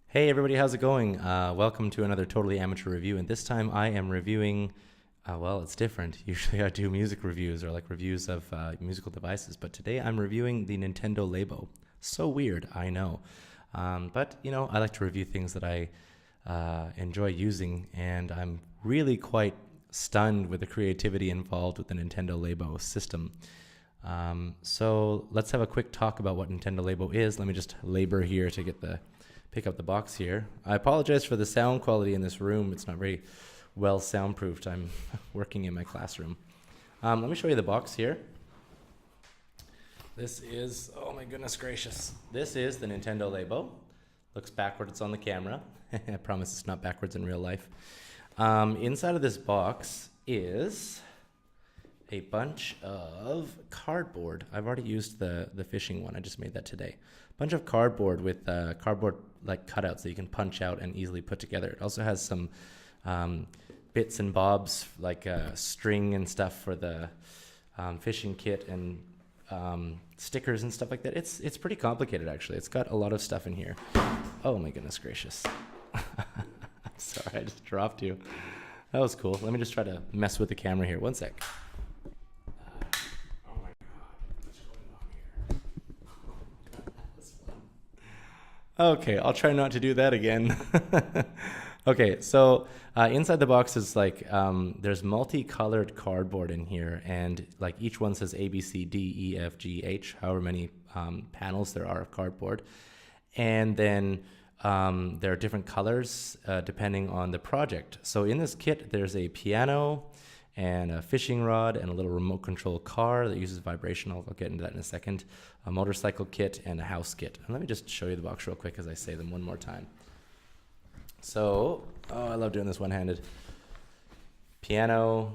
Hey everybody, how's it going? Welcome to another totally amateur review, and this time I am reviewing, well, it's different. Usually I do music reviews or like reviews of musical devices, but today I'm reviewing the Nintendo Labo. So weird, I know. But, I like to review things that I enjoy using, and I'm really quite stunned with the creativity involved with the Nintendo Labo system. So let's have a quick talk about what Nintendo Labo is. Let me just labor here to pick up the box here. I apologize for the sound quality in this room. It's not very well soundproofed. I'm working in my classroom. Let me show you the box here. This is, oh my goodness gracious. This is the Nintendo Labo. Looks backward, it's on the camera. I promise it's not backwards in real life. Inside of this box is a bunch of cardboard. I've already used the fishing one. I just made that today. Bunch of cardboard with cardboard like cutouts that you can punch out and easily put together. It also has some bits and bobs like string and stuff for the fishing kit and stickers and stuff like that. It's pretty complicated actually. It's got a lot of stuff in here. Oh my goodness gracious. I'm sorry, I just dropped you. That was cool. Let me just try to mess with the camera here. One sec. Okay, I'll try not to do that again. Okay, so inside the box is like, there's multicolored cardboard in here, and like each one says A, B, C, D, E, F, G, H, however many panels there are of cardboard. And then there are different colors depending on the project. So in this kit, there's a piano and a fishing rod and a little remote control car that uses vibration. I'll get into that in a second. A motorcycle kit and a house kit. And let me just show you the box real quick as I say them one more time. So, I love doing this one-handed. Piano,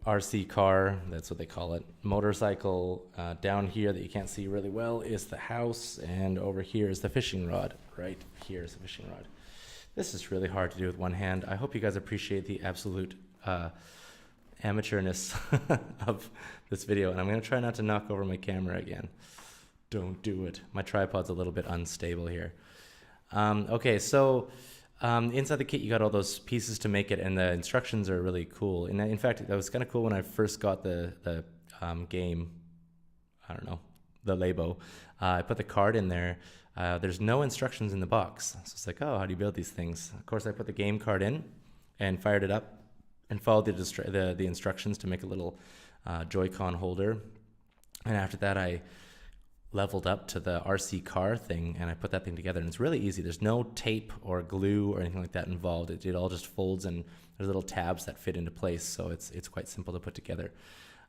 RC car, that's what they call it. Motorcycle, down here that you can't see really well is the house, and over here is the fishing rod. Right here is the fishing rod. This is really hard to do with one hand. I hope you guys appreciate the absolute amateurness of this video, and I'm going to try not to knock over my camera again. Don't do it. My tripod's a little bit unstable here. Okay, so inside the kit you got all those pieces to make it, and the instructions are really cool. And in fact, that was kind of cool when I first got the game, I don't know, the Labo. I put the card in there. There's no instructions in the box. So it's like, oh, how do you build these things? Of course, I put the game card in and fired it up and followed the instructions to make a little Joy-Con holder. And after that, I leveled up to the RC car thing, and I put that thing together. And it's really easy. There's no tape or glue or anything like that involved. It all just folds, and there's little tabs that fit into place. So it's quite simple to put together.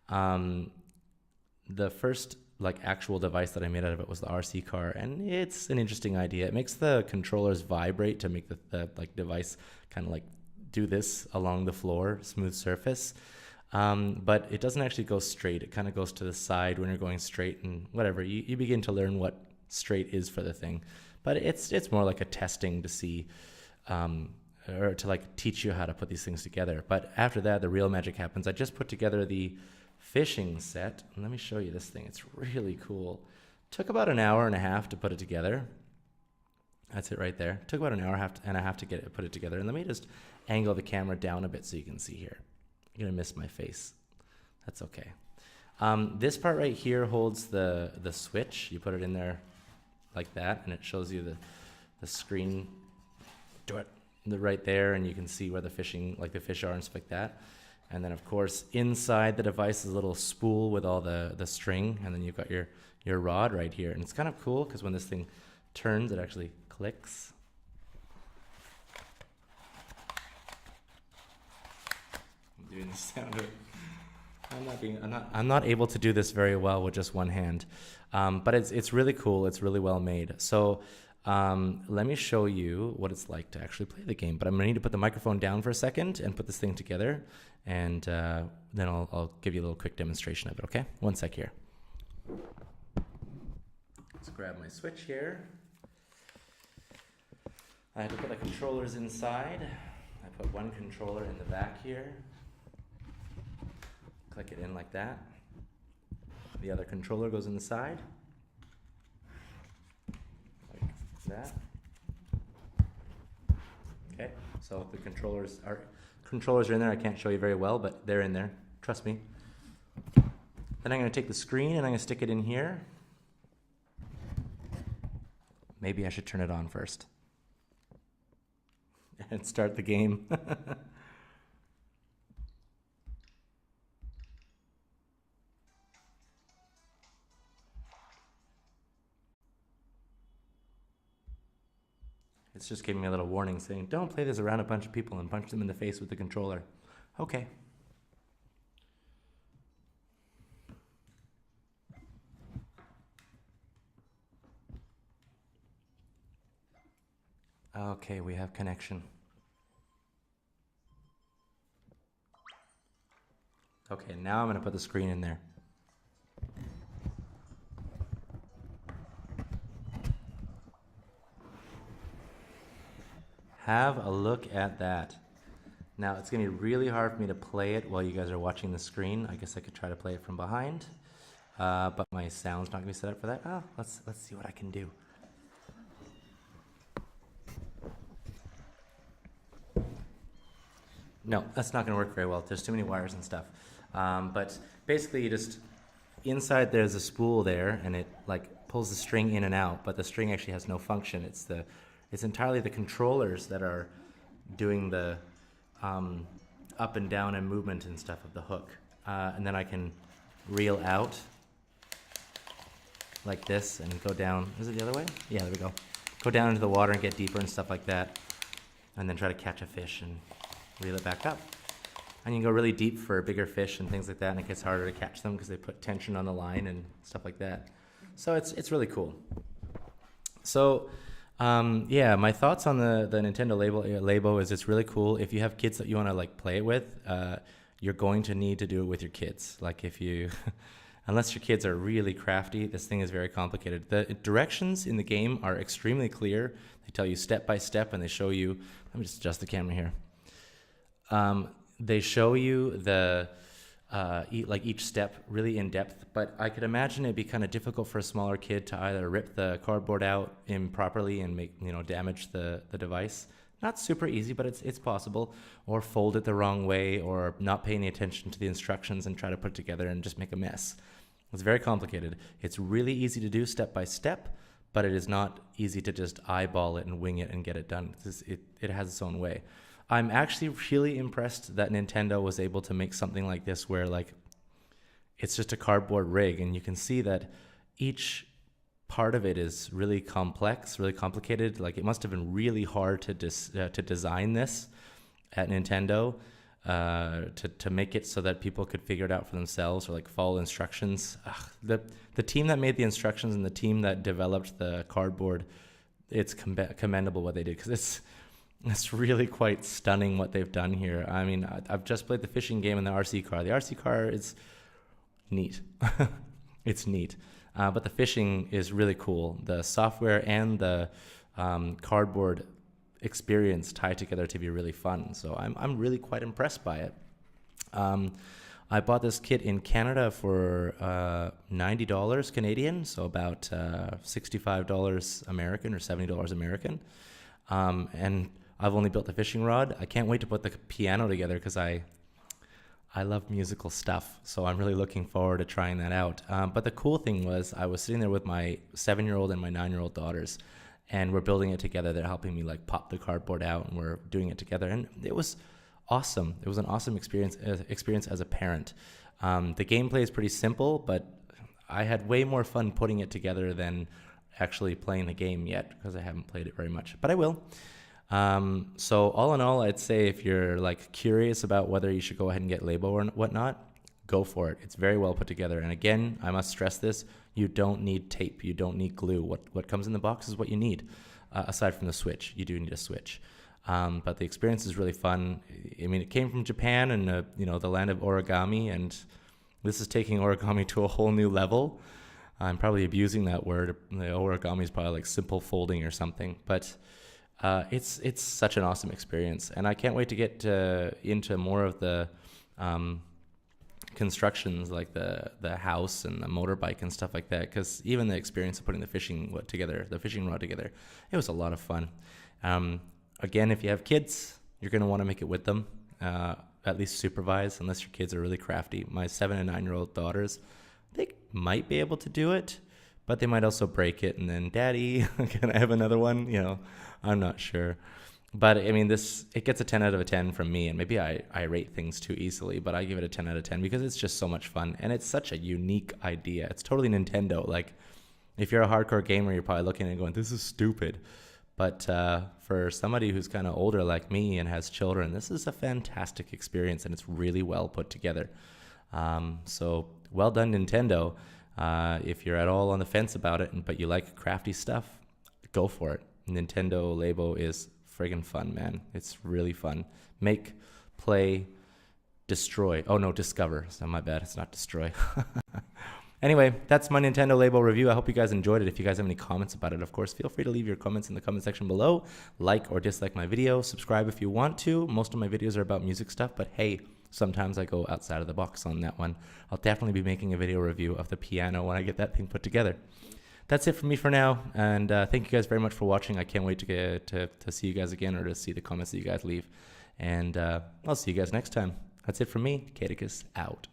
The first like actual device that I made out of it was the RC car, and it's an interesting idea. It makes the controllers vibrate to make the like device kind of like do this along the floor, smooth surface, but it doesn't actually go straight. It kind of goes to the side when you're going straight, and whatever, you begin to learn what straight is for the thing. But it's more like a testing to see, or to like teach you how to put these things together. But after that, the real magic happens. I just put together the fishing set, and let me show you this thing. It's really cool. Took about an hour and a half to put it together. That's it right there. Took about an hour and a half to put it together. And let me just angle the camera down a bit so you can see here. You're gonna miss my face. That's okay. This part right here holds the switch. You put it in there like that, and it shows you the screen. Do it right there, and you can see where the fish are and stuff like that. And then of course inside the device is a little spool with all the string, and then you've got your rod right here. And it's kind of cool because when this thing turns, it actually clicks. I'm doing the sound of it. I'm not able to do this very well with just one hand, but it's really cool. It's really well made. So let me show you what it's like to actually play the game. But I'm gonna need to put the microphone down for a second and put this thing together, and then I'll give you a little quick demonstration of it. Okay, one sec here. Let's grab my switch here. I had to put the controllers inside. I put one controller in the back here. Click it in like that. The other controller goes in the side. Like that. Okay, so the controllers are in there. I can't show you very well, but they're in there. Trust me. Then I'm going to take the screen and I'm going to stick it in here. Maybe I should turn it on first and start the game. It's just giving me a little warning saying, don't play this around a bunch of people and punch them in the face with the controller. Okay. Okay, we have connection. Okay, now I'm going to put the screen in there. Have a look at that. Now, it's going to be really hard for me to play it while you guys are watching the screen. I guess I could try to play it from behind, but my sound's not going to be set up for that. Oh, let's see what I can do. No, that's not going to work very well. There's too many wires and stuff. But basically, you just inside there's a spool there, and it like pulls the string in and out. But the string actually has no function. It's entirely the controllers that are doing the up and down and movement and stuff of the hook. And then I can reel out like this and go down. Is it the other way? Yeah, there we go. Go down into the water and get deeper and stuff like that. And then try to catch a fish and reel it back up. And you can go really deep for bigger fish and things like that, and it gets harder to catch them because they put tension on the line and stuff like that. So it's really cool. So yeah, my thoughts on the Nintendo Labo is it's really cool. If you have kids that you want to like play it with, you're going to need to do it with your kids. Like if you, unless your kids are really crafty, this thing is very complicated. The directions in the game are extremely clear. They tell you step by step, and they show you. Let me just adjust the camera here. They show you the each step really in depth, but I could imagine it'd be kind of difficult for a smaller kid to either rip the cardboard out improperly and make damage the device. Not super easy, but it's possible. Or fold it the wrong way, or not pay any attention to the instructions and try to put it together and just make a mess. It's very complicated. It's really easy to do step by step, but it is not easy to just eyeball it and wing it and get it done. It has its own way. I'm actually really impressed that Nintendo was able to make something like this where like it's just a cardboard rig, and you can see that each part of it is really complex, really complicated. Like it must have been really hard to design this at Nintendo to make it so that people could figure it out for themselves or like follow instructions. The team that made the instructions and the team that developed the cardboard, it's commendable what they did, because it's really quite stunning what they've done here. I mean, I've just played the fishing game and the RC car. The RC car is neat. It's neat. But the fishing is really cool. The software and the cardboard experience tie together to be really fun. So I'm really quite impressed by it. I bought this kit in Canada for $90 Canadian, so about $65 American or $70 American. And I've only built the fishing rod. I can't wait to put the piano together because I love musical stuff. So I'm really looking forward to trying that out. But the cool thing was I was sitting there with my 7-year-old and my 9-year-old daughters, and we're building it together. They're helping me like pop the cardboard out, and we're doing it together. And it was awesome. It was an awesome experience as a parent. The gameplay is pretty simple, but I had way more fun putting it together than actually playing the game yet, because I haven't played it very much, but I will. So all in all, I'd say if you're like curious about whether you should go ahead and get Labo or whatnot, go for it. It's very well put together. And again, I must stress this, you don't need tape, you don't need glue. What comes in the box is what you need. Aside from the Switch, you do need a Switch. But the experience is really fun. I mean, it came from Japan and the land of origami, and this is taking origami to a whole new level. I'm probably abusing that word. The origami is probably like simple folding or something, but it's such an awesome experience, and I can't wait to get into more of the constructions, like the house and the motorbike and stuff like that, because even the experience of putting the fishing rod together, it was a lot of fun. Again, if you have kids, you're going to want to make it with them, at least supervise, unless your kids are really crafty. My 7 and 9-year-old daughters, they might be able to do it, but they might also break it. And then, Daddy, can I have another one? I'm not sure. But I mean, it gets a 10 out of a 10 from me, and maybe I rate things too easily, but I give it a 10 out of 10 because it's just so much fun, and it's such a unique idea. It's totally Nintendo. Like, if you're a hardcore gamer, you're probably looking and going, this is stupid. But for somebody who's kind of older like me and has children, this is a fantastic experience, and it's really well put together. So well done, Nintendo. If you're at all on the fence about it, but you like crafty stuff, go for it. Nintendo Labo is friggin' fun, man. It's really fun. Make, play, destroy. Oh no, discover. So my bad, it's not destroy. Anyway, that's my Nintendo Labo review. I hope you guys enjoyed it. If you guys have any comments about it, of course, feel free to leave your comments in the comment section below. Like or dislike my video. Subscribe if you want to. Most of my videos are about music stuff, but hey, sometimes I go outside of the box on that one. I'll definitely be making a video review of the piano when I get that thing put together. That's it for me for now, and thank you guys very much for watching. I can't wait to get to see you guys again, or to see the comments that you guys leave. And I'll see you guys next time. That's it from me. Caidicus out.